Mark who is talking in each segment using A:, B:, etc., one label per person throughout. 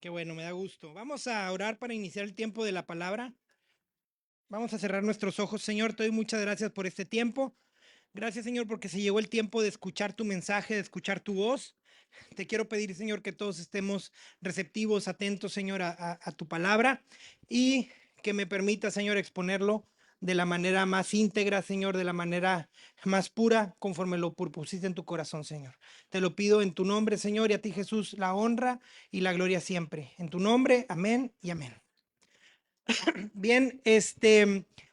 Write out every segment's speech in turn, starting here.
A: Qué bueno, me da gusto. Vamos a orar para iniciar el tiempo de la palabra. Vamos a cerrar nuestros ojos. Señor, te doy muchas gracias por este tiempo. Gracias, Señor, porque se llegó el tiempo de escuchar tu mensaje, de escuchar tu voz. Te quiero pedir, Señor, que todos estemos receptivos, atentos, Señor, a tu palabra y que me permita, Señor, exponerlo de la manera más íntegra, Señor, de la manera más pura, conforme lo propusiste en tu corazón, Señor. Te lo pido en tu nombre, Señor, y a ti, Jesús, la honra y la gloria siempre. En tu nombre, amén y amén. Bien,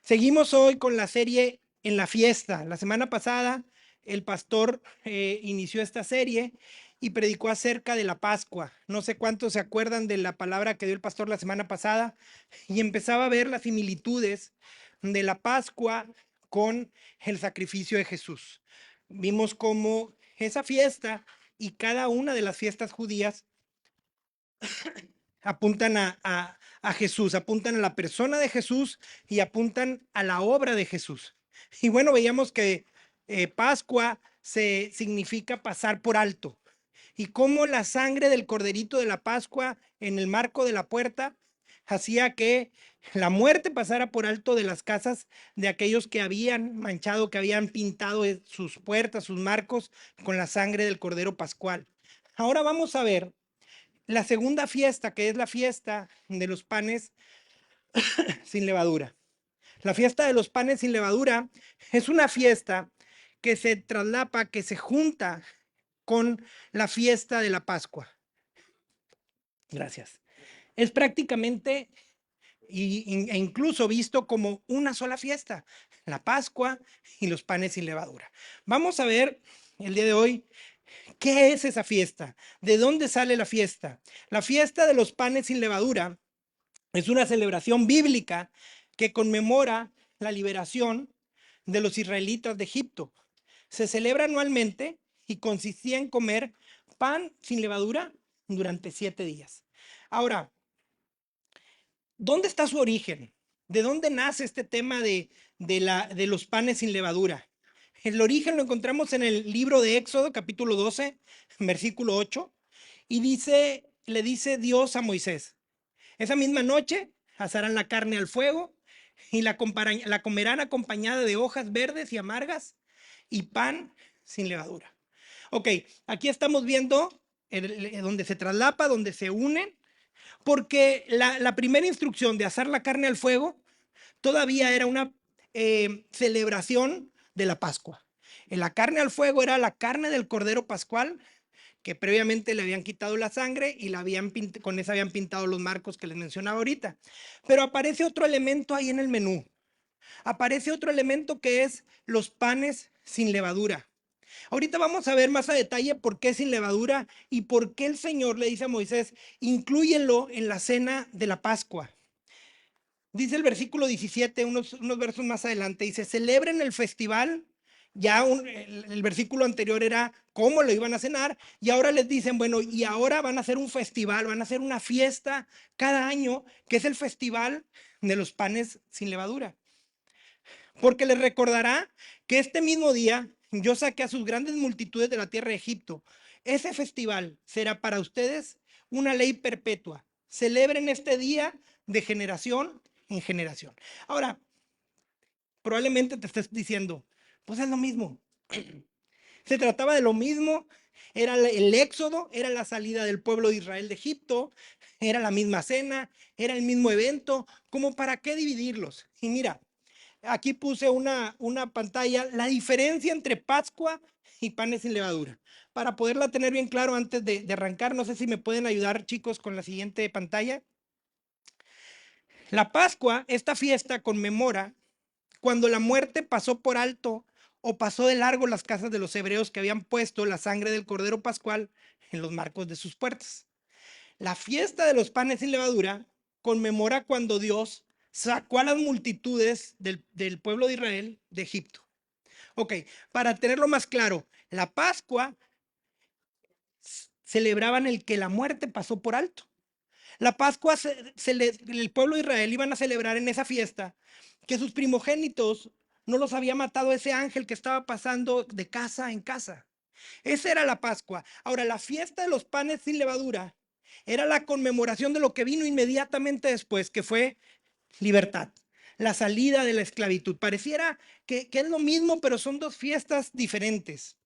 A: seguimos hoy con la serie En la fiesta. La semana pasada el pastor inició esta serie y predicó acerca de la Pascua. No sé cuántos se acuerdan de la palabra que dio el pastor la semana pasada y empezaba a ver las similitudes de la Pascua con el sacrificio de Jesús. Vimos cómo esa fiesta y cada una de las fiestas judías apuntan a Jesús, apuntan a la persona de Jesús y apuntan a la obra de Jesús. Y bueno, veíamos que Pascua se significa pasar por alto y cómo la sangre del corderito de la Pascua en el marco de la puerta hacía que la muerte pasara por alto de las casas de aquellos que habían manchado, que habían pintado sus puertas, sus marcos con la sangre del cordero pascual. Ahora vamos a ver la segunda fiesta, que es la fiesta de los panes sin levadura. La fiesta de los panes sin levadura es una fiesta que se traslapa, que se junta con la fiesta de la Pascua. Gracias. Es prácticamente e incluso visto como una sola fiesta, la Pascua y los panes sin levadura. Vamos a ver el día de hoy qué es esa fiesta, de dónde sale la fiesta. La fiesta de los panes sin levadura es una celebración bíblica que conmemora la liberación de los israelitas de Egipto. Se celebra anualmente y consistía en comer pan sin levadura durante 7 días. Ahora, ¿dónde está su origen? ¿De dónde nace este tema de los panes sin levadura? El origen lo encontramos en el libro de Éxodo, capítulo 12, versículo 8, y le dice Dios a Moisés: esa misma noche asarán la carne al fuego y la comerán acompañada de hojas verdes y amargas y pan sin levadura. Ok, aquí estamos viendo donde se traslapa, donde se unen, porque la primera instrucción de asar la carne al fuego todavía era una celebración de la Pascua. La carne al fuego era la carne del cordero pascual que previamente le habían quitado la sangre y con esa habían pintado los marcos que les mencionaba ahorita. Pero aparece otro elemento ahí en el menú. Aparece otro elemento que es los panes sin levadura. Ahorita vamos a ver más a detalle por qué sin levadura y por qué el Señor le dice a Moisés: inclúyelo en la cena de la Pascua. Dice el versículo 17, unos versos más adelante, dice: celebren el festival. Ya el versículo anterior era cómo lo iban a cenar, y ahora les dicen, bueno, y ahora van a hacer un festival, van a hacer una fiesta cada año, que es el festival de los panes sin levadura. Porque les recordará que este mismo día yo saqué a sus grandes multitudes de la tierra de Egipto. Ese festival será para ustedes una ley perpetua. Celebren este día de generación en generación. Ahora, probablemente te estés diciendo, pues es lo mismo. Se trataba de lo mismo, era el éxodo, era la salida del pueblo de Israel de Egipto, era la misma cena, era el mismo evento, ¿cómo para qué dividirlos? Y mira, aquí puse una pantalla, la diferencia entre Pascua y panes sin levadura, para poderla tener bien claro antes de arrancar. No sé si me pueden ayudar, chicos, con la siguiente pantalla. La Pascua, esta fiesta conmemora cuando la muerte pasó por alto o pasó de largo las casas de los hebreos que habían puesto la sangre del cordero pascual en los marcos de sus puertas. La fiesta de los panes sin levadura conmemora cuando Dios sacó a las multitudes del pueblo de Israel de Egipto. Ok, para tenerlo más claro, la Pascua celebraban el que la muerte pasó por alto. La Pascua, el pueblo de Israel iban a celebrar en esa fiesta que sus primogénitos no los había matado ese ángel que estaba pasando de casa en casa. Esa era la Pascua. Ahora, la fiesta de los panes sin levadura Era la conmemoración de lo que vino inmediatamente después, que fue libertad, la salida de la esclavitud. Pareciera que es lo mismo, pero son dos fiestas diferentes.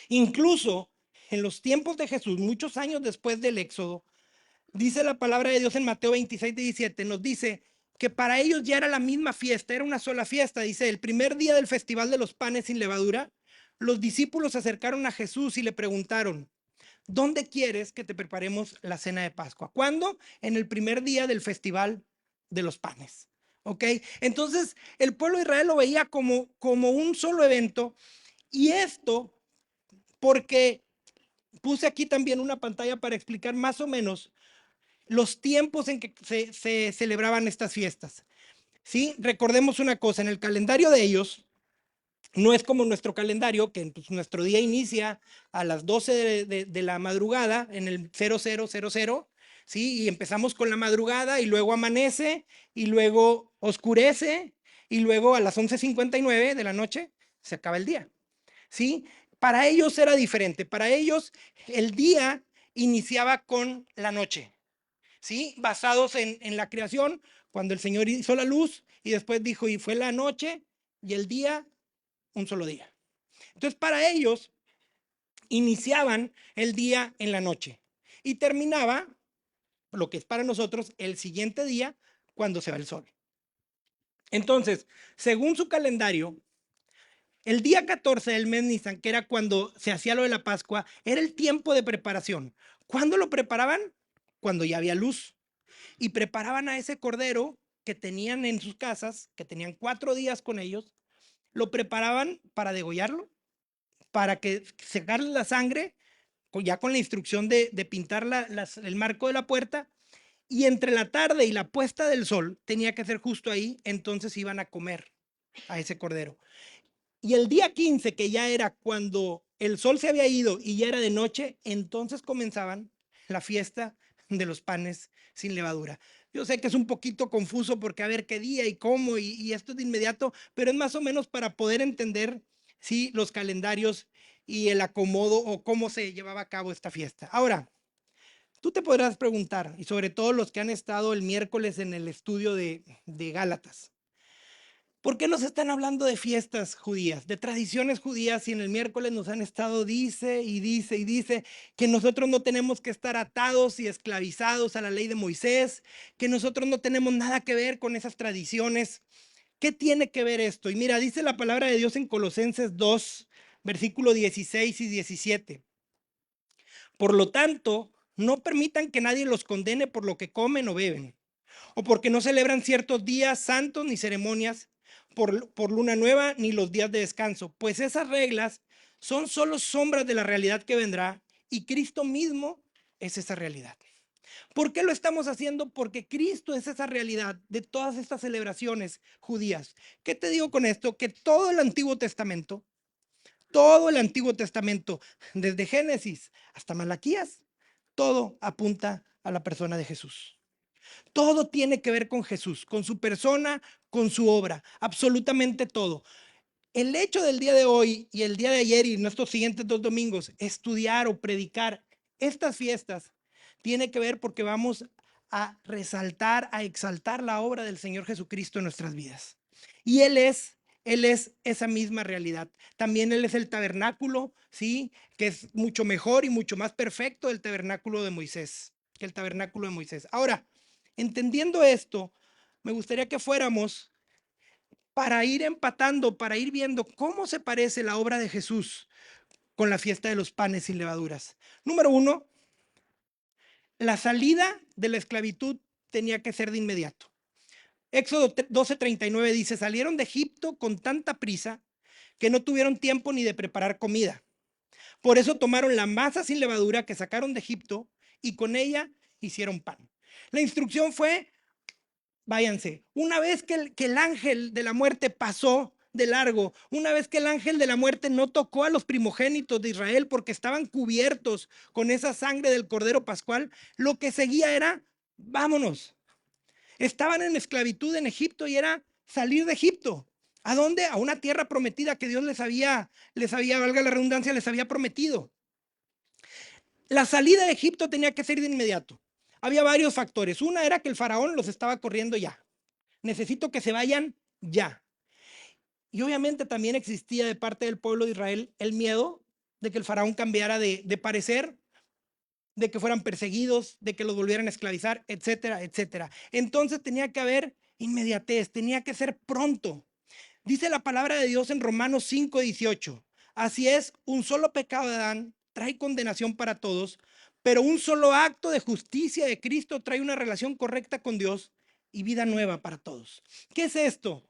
A: Incluso en los tiempos de Jesús, muchos años después del Éxodo, dice la palabra de Dios en Mateo 26, 17, nos dice que para ellos ya era la misma fiesta, era una sola fiesta. Dice, el primer día del festival de los panes sin levadura, los discípulos se acercaron a Jesús y le preguntaron, ¿dónde quieres que te preparemos la cena de Pascua? ¿Cuándo? En el primer día del festival de los panes. ¿Ok? Entonces, el pueblo de Israel lo veía como un solo evento, y esto porque puse aquí también una pantalla para explicar más o menos los tiempos en que se celebraban estas fiestas. ¿Sí? Recordemos una cosa, en el calendario de ellos, no es como nuestro calendario, que pues, nuestro día inicia a las 12 de la madrugada, en el 0000, ¿sí? Y empezamos con la madrugada y luego amanece y luego oscurece y luego a las 11:59 de la noche se acaba el día, ¿sí? Para ellos era diferente, para ellos el día iniciaba con la noche, ¿sí? Basados en la creación, cuando el Señor hizo la luz y después dijo, y fue la noche y el día, un solo día. Entonces, para ellos, iniciaban el día en la noche y terminaba, lo que es para nosotros, el siguiente día cuando se va el sol. Entonces, según su calendario, el día 14 del mes Nisan, que era cuando se hacía lo de la Pascua, era el tiempo de preparación. ¿Cuándo lo preparaban? Cuando ya había luz. Y preparaban a ese cordero que tenían en sus casas, que tenían 4 días con ellos, lo preparaban para degollarlo, para que sacarle la sangre, ya con la instrucción de pintar el marco de la puerta, y entre la tarde y la puesta del sol, tenía que ser justo ahí, entonces iban a comer a ese cordero. Y el día 15, que ya era cuando el sol se había ido y ya era de noche, entonces comenzaban la fiesta de los panes sin levadura. Yo sé que es un poquito confuso porque a ver qué día y cómo y esto es de inmediato, pero es más o menos para poder entender, sí, los calendarios y el acomodo o cómo se llevaba a cabo esta fiesta. Ahora, tú te podrás preguntar, y sobre todo los que han estado el miércoles en el estudio de Gálatas, ¿por qué nos están hablando de fiestas judías, de tradiciones judías, y en el miércoles nos han estado dice y dice y dice que nosotros no tenemos que estar atados y esclavizados a la ley de Moisés, que nosotros no tenemos nada que ver con esas tradiciones? ¿Qué tiene que ver esto? Y mira, dice la palabra de Dios en Colosenses 2, versículo 16 y 17. Por lo tanto, no permitan que nadie los condene por lo que comen o beben, o porque no celebran ciertos días santos ni ceremonias por luna nueva ni los días de descanso, pues esas reglas son solo sombras de la realidad que vendrá y Cristo mismo es esa realidad. ¿Por qué lo estamos haciendo? Porque Cristo es esa realidad de todas estas celebraciones judías. ¿Qué te digo con esto? Que todo el Antiguo Testamento, desde Génesis hasta Malaquías, todo apunta a la persona de Jesús. Todo tiene que ver con Jesús, con su persona, con su obra, absolutamente todo. El hecho del día de hoy y el día de ayer y nuestros siguientes 2 domingos, estudiar o predicar estas fiestas, tiene que ver porque vamos a resaltar, a exaltar la obra del Señor Jesucristo en nuestras vidas. Y Él es esa misma realidad. También Él es el tabernáculo, ¿sí? Que es mucho mejor y mucho más perfecto del tabernáculo de Moisés, que el tabernáculo de Moisés. Ahora, entendiendo esto, me gustaría que fuéramos para ir empatando, para ir viendo cómo se parece la obra de Jesús con la fiesta de los panes sin levaduras. Número 1, la salida de la esclavitud tenía que ser de inmediato. Éxodo 12:39 dice, salieron de Egipto con tanta prisa que no tuvieron tiempo ni de preparar comida. Por eso tomaron la masa sin levadura que sacaron de Egipto y con ella hicieron pan. La instrucción fue, váyanse. Una vez que el ángel de la muerte pasó de largo, una vez que el ángel de la muerte no tocó a los primogénitos de Israel porque estaban cubiertos con esa sangre del Cordero Pascual, lo que seguía era, vámonos. Estaban en esclavitud en Egipto y era salir de Egipto. ¿A dónde? A una tierra prometida que Dios les había, valga la redundancia, les había prometido. La salida de Egipto tenía que ser de inmediato. Había varios factores. Una era que el faraón los estaba corriendo ya. Necesito que se vayan ya. Y obviamente también existía de parte del pueblo de Israel el miedo de que el faraón cambiara de parecer, de que fueran perseguidos, de que los volvieran a esclavizar, etcétera, etcétera. Entonces tenía que haber inmediatez, tenía que ser pronto. Dice la palabra de Dios en Romanos 5:18. Así es, un solo pecado de Adán trae condenación para todos, pero un solo acto de justicia de Cristo trae una relación correcta con Dios y vida nueva para todos. ¿Qué es esto?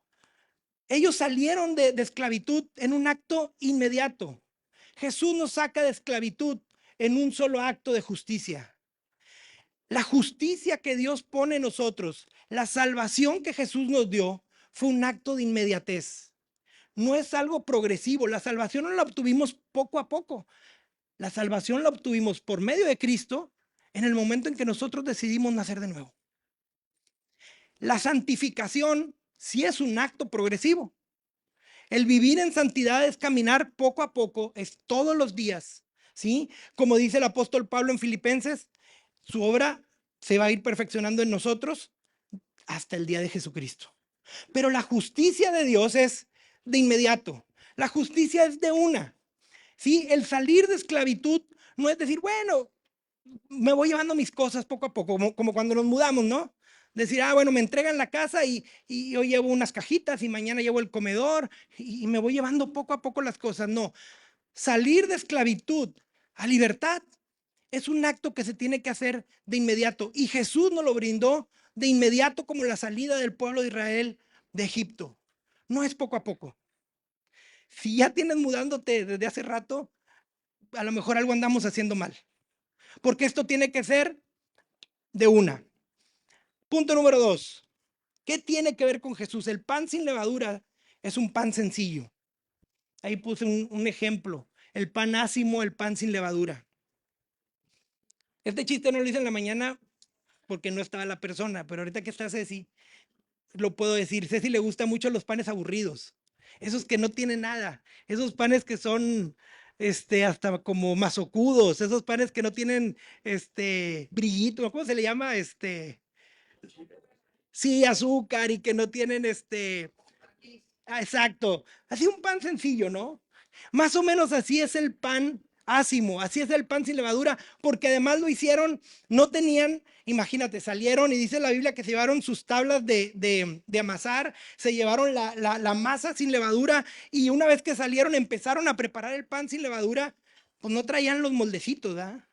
A: Ellos salieron de esclavitud en un acto inmediato. Jesús nos saca de esclavitud en un solo acto de justicia. La justicia que Dios pone en nosotros, la salvación que Jesús nos dio, fue un acto de inmediatez. No es algo progresivo. La salvación no la obtuvimos poco a poco. La salvación la obtuvimos por medio de Cristo en el momento en que nosotros decidimos nacer de nuevo. La santificación sí es un acto progresivo. El vivir en santidad es caminar poco a poco, es todos los días, ¿sí? Como dice el apóstol Pablo en Filipenses, su obra se va a ir perfeccionando en nosotros hasta el día de Jesucristo. Pero la justicia de Dios es de inmediato. La justicia es de una. ¿Sí? El salir de esclavitud no es decir, bueno, me voy llevando mis cosas poco a poco, como cuando nos mudamos, ¿no? Decir, bueno, me entregan la casa y hoy llevo unas cajitas y mañana llevo el comedor y me voy llevando poco a poco las cosas. No, salir de esclavitud a libertad es un acto que se tiene que hacer de inmediato. Y Jesús nos lo brindó de inmediato como la salida del pueblo de Israel de Egipto. No es poco a poco. Si ya tienes mudándote desde hace rato, a lo mejor algo andamos haciendo mal. Porque esto tiene que ser de una. Punto número 2. ¿Qué tiene que ver con Jesús? El pan sin levadura es un pan sencillo. Ahí puse un ejemplo. El pan ácimo, el pan sin levadura. Este chiste no lo hice en la mañana porque no estaba la persona, pero ahorita que está Ceci, lo puedo decir. Ceci le gustan mucho los panes aburridos. Esos que no tienen nada. Esos panes que son hasta como mazocudos. Esos panes que no tienen brillito. ¿Cómo se le llama? Sí, azúcar y que no tienen exacto. Así un pan sencillo, ¿no? Más o menos así es el pan ácimo, así es el pan sin levadura, porque además lo hicieron, no tenían, imagínate, salieron y dice la Biblia que se llevaron sus tablas de amasar, se llevaron la masa sin levadura y una vez que salieron empezaron a preparar el pan sin levadura, pues no traían los moldecitos, ¿verdad?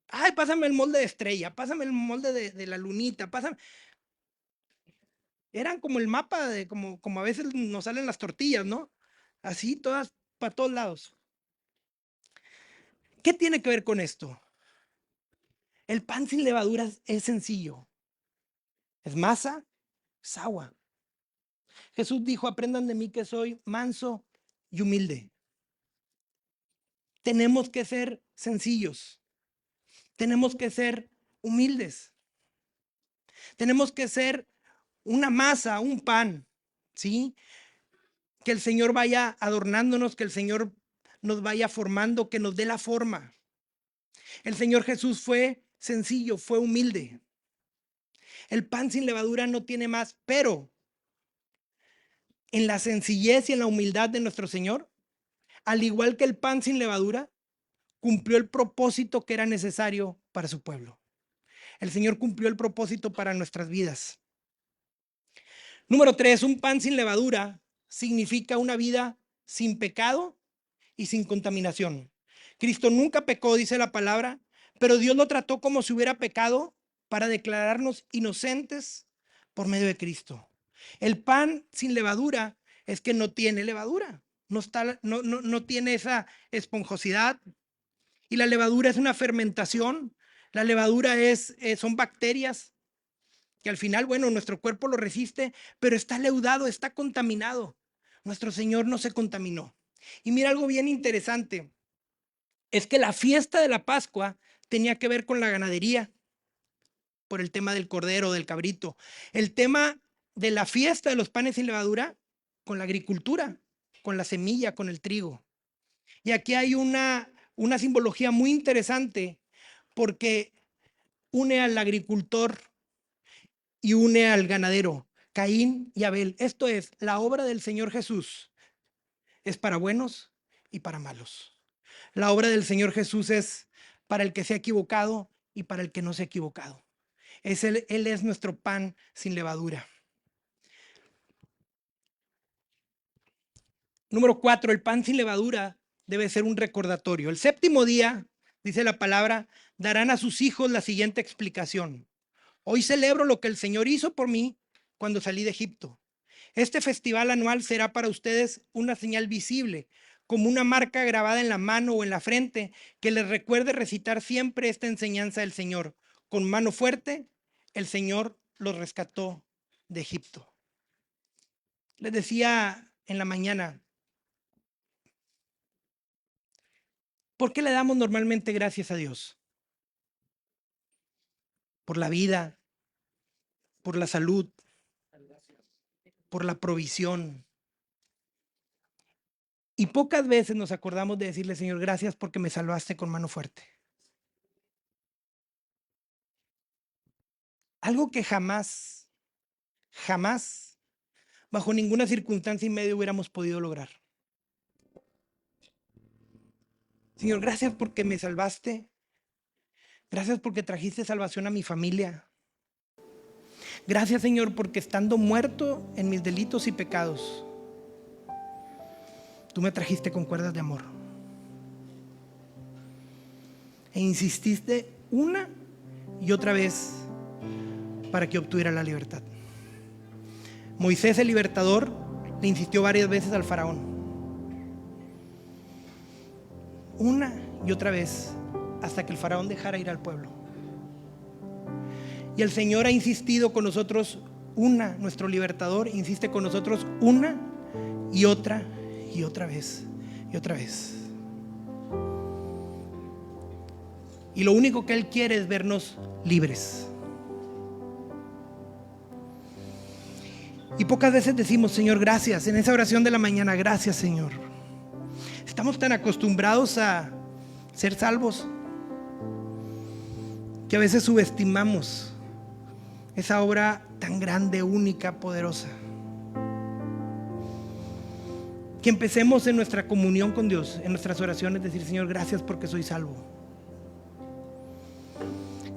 A: Ay, pásame el molde de estrella, pásame el molde de la lunita, pásame. Eran como el mapa de como a veces nos salen las tortillas, ¿no? Así, todas para todos lados. ¿Qué tiene que ver con esto? El pan sin levadura es sencillo. Es masa, es agua. Jesús dijo, aprendan de mí que soy manso y humilde. Tenemos que ser sencillos. Tenemos que ser humildes. Tenemos que ser una masa, un pan, ¿sí? Que el Señor vaya adornándonos, que el Señor nos vaya formando, que nos dé la forma. El Señor Jesús fue sencillo, fue humilde. El pan sin levadura no tiene más, pero en la sencillez y en la humildad de nuestro Señor, al igual que el pan sin levadura, cumplió el propósito que era necesario para su pueblo. El Señor cumplió el propósito para nuestras vidas. Número 3, un pan sin levadura significa una vida sin pecado y sin contaminación. Cristo nunca pecó, dice la palabra, pero Dios lo trató como si hubiera pecado para declararnos inocentes por medio de Cristo. El pan sin levadura es que no tiene levadura, no tiene esa esponjosidad. Y la levadura es una fermentación. La levadura son bacterias que al final, bueno, nuestro cuerpo lo resiste, pero está leudado, está contaminado. Nuestro Señor no se contaminó. Y mira algo bien interesante, es que la fiesta de la Pascua tenía que ver con la ganadería, por el tema del cordero, del cabrito. El tema de la fiesta de los panes sin levadura, con la agricultura, con la semilla, con el trigo. Y aquí hay una simbología muy interesante, porque une al agricultor y une al ganadero, Caín y Abel. Esto es, la obra del Señor Jesús es para buenos y para malos. La obra del Señor Jesús es para el que se ha equivocado y para el que no se ha equivocado. Él es nuestro pan sin levadura. Número 4, el pan sin levadura debe ser un recordatorio. El séptimo día, dice la palabra, darán a sus hijos la siguiente explicación. Hoy celebro lo que el Señor hizo por mí cuando salí de Egipto. Este festival anual será para ustedes una señal visible, como una marca grabada en la mano o en la frente, que les recuerde recitar siempre esta enseñanza del Señor. Con mano fuerte, el Señor los rescató de Egipto. Les decía en la mañana, ¿por qué le damos normalmente gracias a Dios? Por la vida, por la salud, por la provisión. Y pocas veces nos acordamos de decirle, Señor, gracias porque me salvaste con mano fuerte. Algo que jamás, jamás, bajo ninguna circunstancia y medio hubiéramos podido lograr. Señor, gracias porque me salvaste. Gracias porque trajiste salvación a mi familia. Gracias, Señor, porque estando muerto en mis delitos y pecados, tú me trajiste con cuerdas de amor. E insististe una y otra vez para que obtuviera la libertad. Moisés, el libertador, le insistió varias veces al faraón. Una y otra vez, hasta que el faraón dejara ir al pueblo. Y el Señor ha insistido con nosotros nuestro libertador, insiste con nosotros una y otra vez y otra vez. Y lo único que Él quiere es vernos libres. Y pocas veces decimos, Señor, gracias. En esa oración de la mañana, gracias, Señor. Estamos tan acostumbrados a ser salvos que a veces subestimamos esa obra tan grande, única, poderosa. Que empecemos en nuestra comunión con Dios, en nuestras oraciones, decir, Señor, gracias porque soy salvo.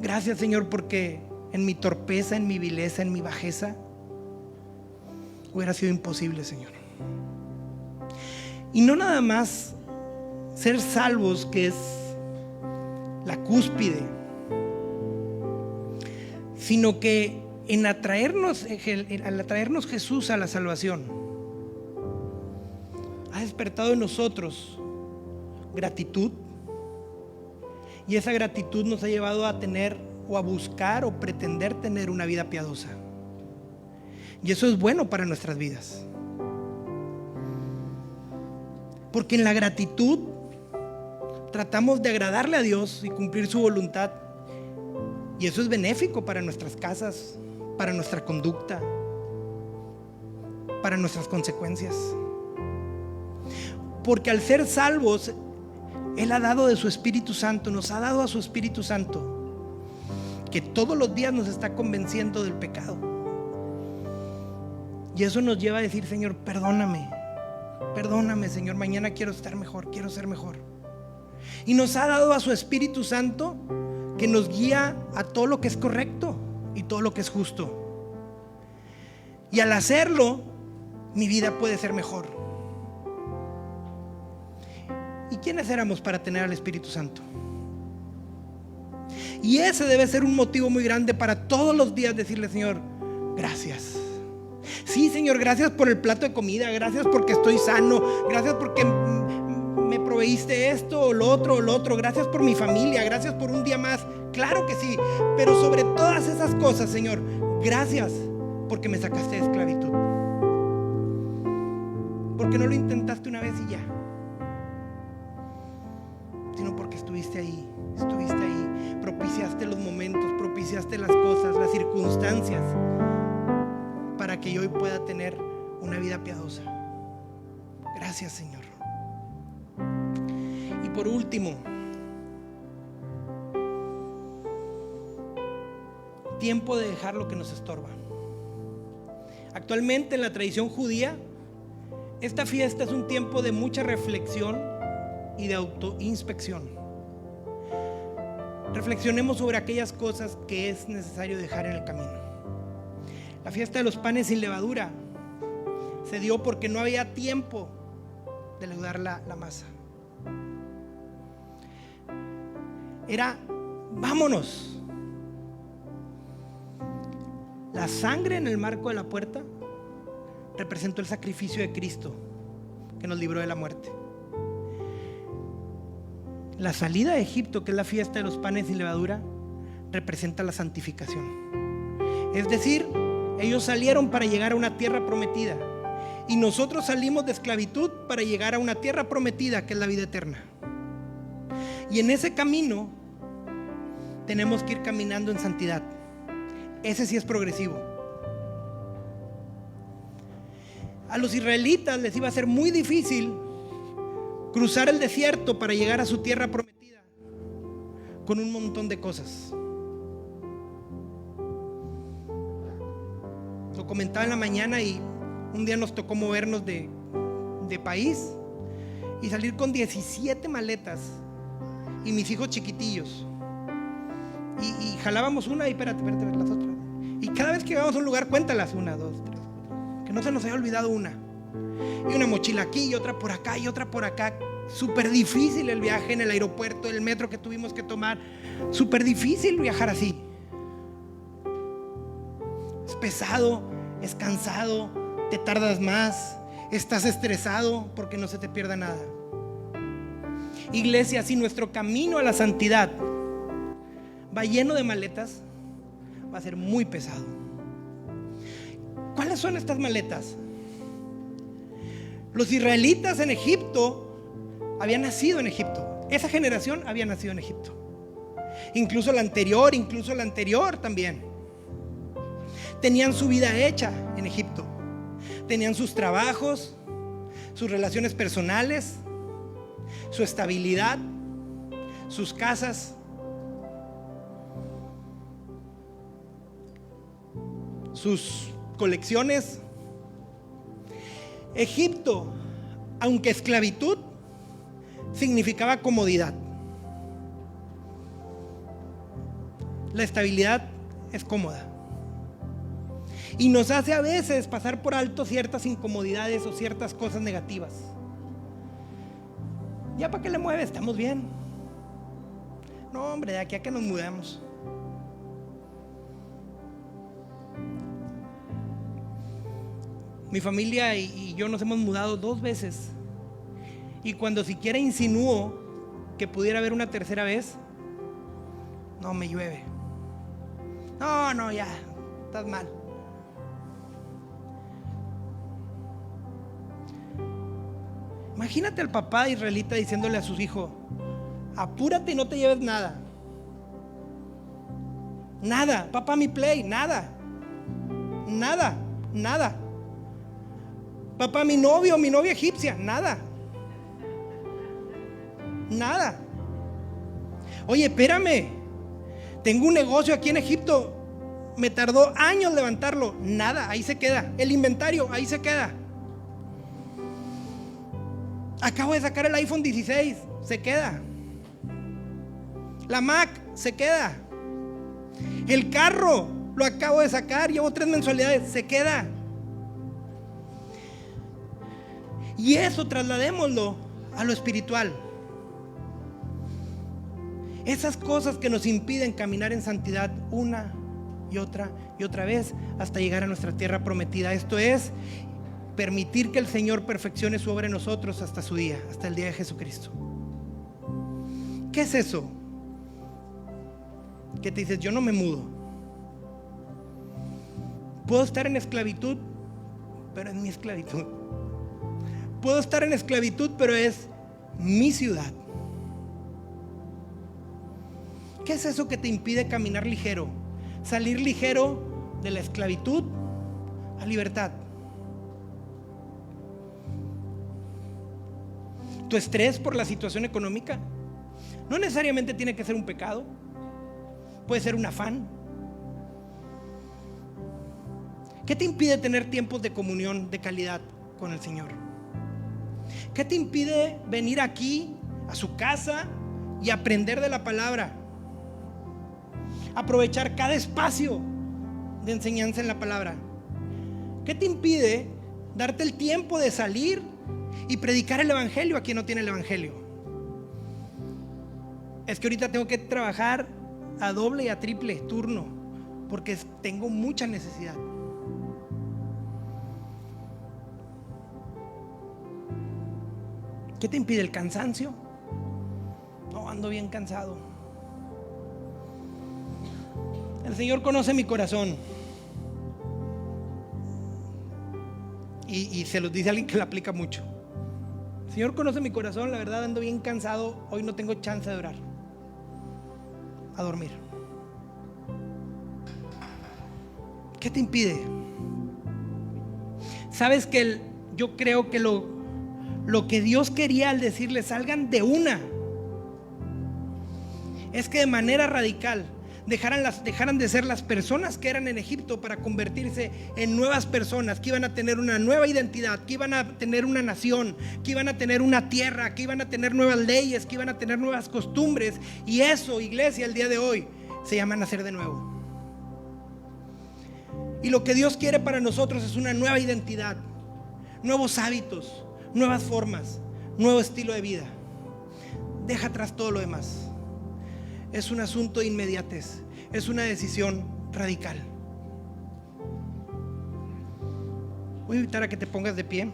A: Gracias, Señor, porque en mi torpeza, en mi vileza, en mi bajeza, hubiera sido imposible, Señor. Y no nada más ser salvos, que es la cúspide, sino que al atraernos Jesús a la salvación, ha despertado en nosotros gratitud. Y esa gratitud nos ha llevado a tener o a buscar o pretender tener una vida piadosa. Y eso es bueno para nuestras vidas. Porque en la gratitud tratamos de agradarle a Dios y cumplir su voluntad. Y eso es benéfico para nuestras casas, para nuestra conducta, para nuestras consecuencias. Porque al ser salvos, Él ha dado de su Espíritu Santo, nos ha dado a su Espíritu Santo, que todos los días nos está convenciendo del pecado. Y eso nos lleva a decir, Señor, perdóname, Señor, mañana quiero estar mejor, quiero ser mejor. Y nos ha dado a su Espíritu Santo, que nos guía a todo lo que es correcto y todo lo que es justo. Y al hacerlo, mi vida puede ser mejor. ¿Y quiénes éramos para tener al Espíritu Santo? Y ese debe ser un motivo muy grande para todos los días decirle, Señor, gracias. Sí, Señor, gracias por el plato de comida, gracias porque estoy sano, gracias porque me proveíste esto o lo otro, gracias por mi familia, gracias por un día más. Claro que sí, pero sobre todas esas cosas, Señor, gracias porque me sacaste de esclavitud. Porque no lo intentaste una vez y ya, sino porque estuviste ahí, propiciaste los momentos, propiciaste las cosas, las circunstancias, para que yo hoy pueda tener una vida piadosa. Gracias, Señor. Y por último, tiempo de dejar lo que nos estorba. Actualmente en la tradición judía, esta fiesta es un tiempo de mucha reflexión y de autoinspección. Reflexionemos sobre aquellas cosas que es necesario dejar en el camino. La fiesta de los panes sin levadura se dio porque no había tiempo de leudar la masa. Era, vámonos. La sangre en el marco de la puerta representó el sacrificio de Cristo que nos libró de la muerte. La salida de Egipto, que es la fiesta de los panes sin levadura, representa la santificación. Es decir, ellos salieron para llegar a una tierra prometida y nosotros salimos de esclavitud para llegar a una tierra prometida que es la vida eterna. Y en ese camino tenemos que ir caminando en santidad. Ese sí es progresivo. A los israelitas les iba a ser muy difícil cruzar el desierto para llegar a su tierra prometida con un montón de cosas. Lo comentaba en la mañana y un día nos tocó movernos de país y salir con 17 maletas y mis hijos chiquitillos. Y jalábamos una y espérate, las otras. Y cada vez que íbamos a un lugar, cuéntalas, 1, 2, 3, 4, que no se nos haya olvidado una. Y una mochila aquí y otra por acá y otra por acá. Súper difícil el viaje en el aeropuerto, el metro que tuvimos que tomar. Súper difícil viajar así. Es pesado, es cansado, te tardas más, estás estresado porque no se te pierda nada. Iglesia, si nuestro camino a la santidad va lleno de maletas, va a ser muy pesado. ¿Cuáles son estas maletas? Los israelitas en Egipto habían nacido en Egipto. Esa generación había nacido en Egipto. Incluso la anterior también. Tenían su vida hecha en Egipto. Tenían sus trabajos, sus relaciones personales, su estabilidad, sus casas. Sus colecciones. Egipto, aunque esclavitud, significaba comodidad. La estabilidad es cómoda y nos hace a veces pasar por alto ciertas incomodidades o ciertas cosas negativas. ¿Ya para qué le mueves? Estamos bien. No, hombre, de aquí a que nos mudemos. Mi familia y yo nos hemos mudado 2 veces. Y cuando siquiera insinuó que pudiera haber una tercera vez, no, me llueve. No, ya, estás mal. Imagínate al papá israelita diciéndole a sus hijos: apúrate y no te lleves nada. Nada, papá, mi play, nada. Papá, mi novia egipcia, nada. Oye, espérame, tengo un negocio aquí en Egipto, me tardó años levantarlo, nada, ahí se queda. El inventario, ahí se queda. Acabo de sacar el iPhone 16, se queda. La Mac, se queda. El carro, lo acabo de sacar, llevo 3 mensualidades, se queda. Y eso trasladémoslo a lo espiritual. Esas cosas que nos impiden caminar en santidad una y otra vez hasta llegar a nuestra tierra prometida. Esto es permitir que el Señor perfeccione su obra en nosotros hasta su día, hasta el día de Jesucristo. ¿Qué es eso? Que te dices: yo no me mudo. Puedo estar en esclavitud, pero es mi esclavitud. Puedo estar en esclavitud, pero es mi ciudad. ¿Qué es eso que te impide caminar ligero? Salir ligero de la esclavitud a libertad. Tu estrés por la situación económica no necesariamente tiene que ser un pecado. Puede ser un afán. ¿Qué te impide tener tiempos de comunión de calidad con el Señor? ¿Qué te impide venir aquí a su casa y aprender de la palabra? Aprovechar cada espacio de enseñanza en la palabra. ¿Qué te impide darte el tiempo de salir y predicar el evangelio a quien no tiene el evangelio? Es que ahorita tengo que trabajar a doble y a triple turno porque tengo mucha necesidad. ¿Qué te impide? ¿El cansancio? No, ando bien cansado. El Señor conoce mi corazón. Y se los dice a alguien que lo aplica mucho. El Señor conoce mi corazón, la verdad ando bien cansado. Hoy no tengo chance de orar. A dormir. ¿Qué te impide? Sabes que yo creo que lo que Dios quería al decirle salgan de una es que de manera radical dejaran de ser las personas que eran en Egipto para convertirse en nuevas personas que iban a tener una nueva identidad, que iban a tener una nación, que iban a tener una tierra, que iban a tener nuevas leyes, que iban a tener nuevas costumbres. Y eso, iglesia, el día de hoy se llama nacer de nuevo. Y lo que Dios quiere para nosotros es una nueva identidad, nuevos hábitos, nuevas formas, nuevo estilo de vida. Deja atrás todo lo demás. Es un asunto de inmediatez, es una decisión radical. Voy a invitar a que te pongas de pie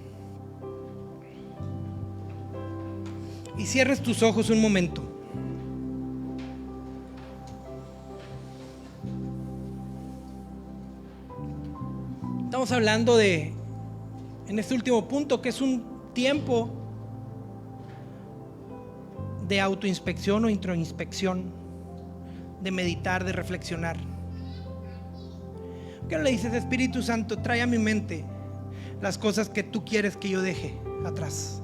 A: y cierres tus ojos un momento. Estamos hablando en este último punto, que es un tiempo de autoinspección o introinspección, de meditar, de reflexionar. ¿Qué no le dices? Espíritu Santo, trae a mi mente las cosas que tú quieres que yo deje atrás?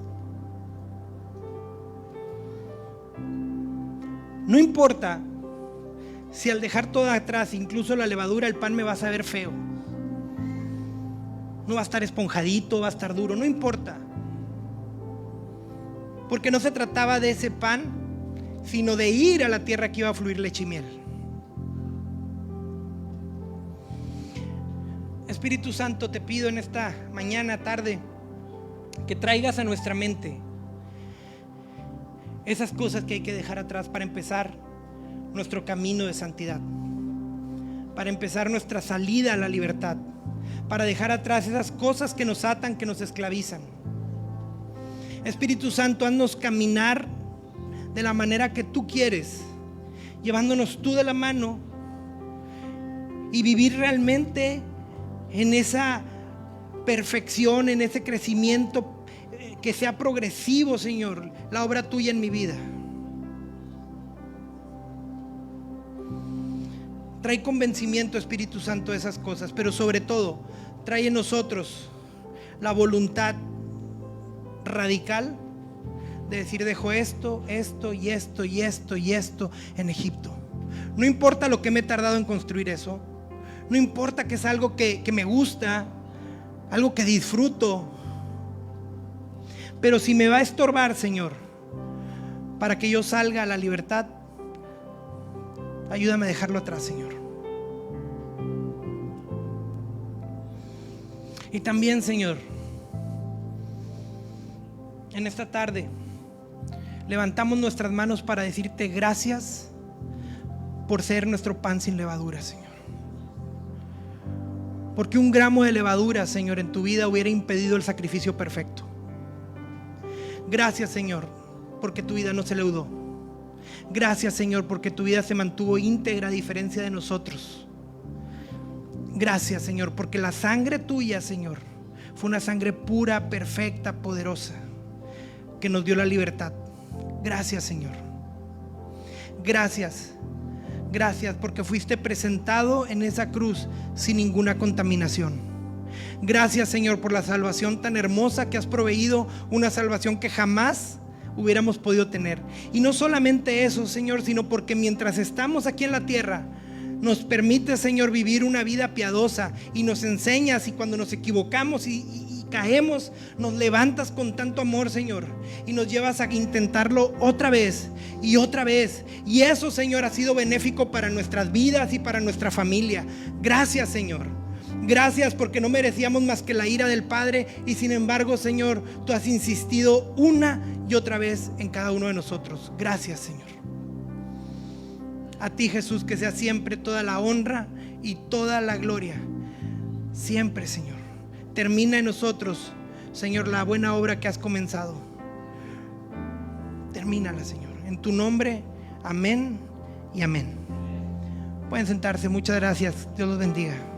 A: No importa si al dejar todo atrás, incluso la levadura, el pan me va a saber feo, no va a estar esponjadito, va a estar duro, no importa, porque no se trataba de ese pan, sino de ir a la tierra que iba a fluir leche y miel. Espíritu Santo, te pido en esta mañana, tarde, que traigas a nuestra mente esas cosas que hay que dejar atrás para empezar nuestro camino de santidad, para empezar nuestra salida a la libertad, para dejar atrás esas cosas que nos atan, que nos esclavizan. Espíritu Santo, haznos caminar de la manera que tú quieres, llevándonos tú de la mano y vivir realmente en esa perfección, en ese crecimiento, que sea progresivo, Señor, la obra tuya en mi vida. Trae convencimiento, Espíritu Santo, de esas cosas, pero sobre todo trae en nosotros la voluntad radical de decir: dejo esto, esto y esto y esto y esto en Egipto. No importa lo que me he tardado en construir eso, no importa que es algo que me gusta, algo que disfruto, pero si me va a estorbar, Señor, para que yo salga a la libertad, ayúdame a dejarlo atrás, Señor. Y también, Señor, en esta tarde levantamos nuestras manos para decirte gracias por ser nuestro pan sin levadura, Señor. Porque un gramo de levadura, Señor, en tu vida hubiera impedido el sacrificio perfecto. Gracias, Señor, porque tu vida no se leudó. Gracias, Señor, porque tu vida se mantuvo íntegra a diferencia de nosotros. Gracias, Señor, porque la sangre tuya, Señor, fue una sangre pura, perfecta, poderosa, que nos dio la libertad. Gracias, Señor. Gracias. Gracias porque fuiste presentado en esa cruz sin ninguna contaminación. Gracias, Señor, por la salvación tan hermosa que has proveído, una salvación que jamás hubiéramos podido tener. Y no solamente eso, Señor, sino porque mientras estamos aquí en la tierra Nos permites, Señor, vivir una vida piadosa y nos enseñas, y cuando nos equivocamos y caemos, nos levantas con tanto amor, Señor, y nos llevas a intentarlo otra vez y otra vez. Y eso, Señor, ha sido benéfico para nuestras vidas y para nuestra familia. Gracias, Señor. Gracias, porque no merecíamos más que la ira del Padre, y sin embargo, Señor, tú has insistido una y otra vez en cada uno de nosotros. Gracias, Señor. A ti, Jesús, que sea siempre toda la honra y toda la gloria. Siempre, Señor. Termina en nosotros, Señor, la buena obra que has comenzado. Termínala, Señor. En tu nombre, amén y amén. Pueden sentarse. Muchas gracias. Dios los bendiga.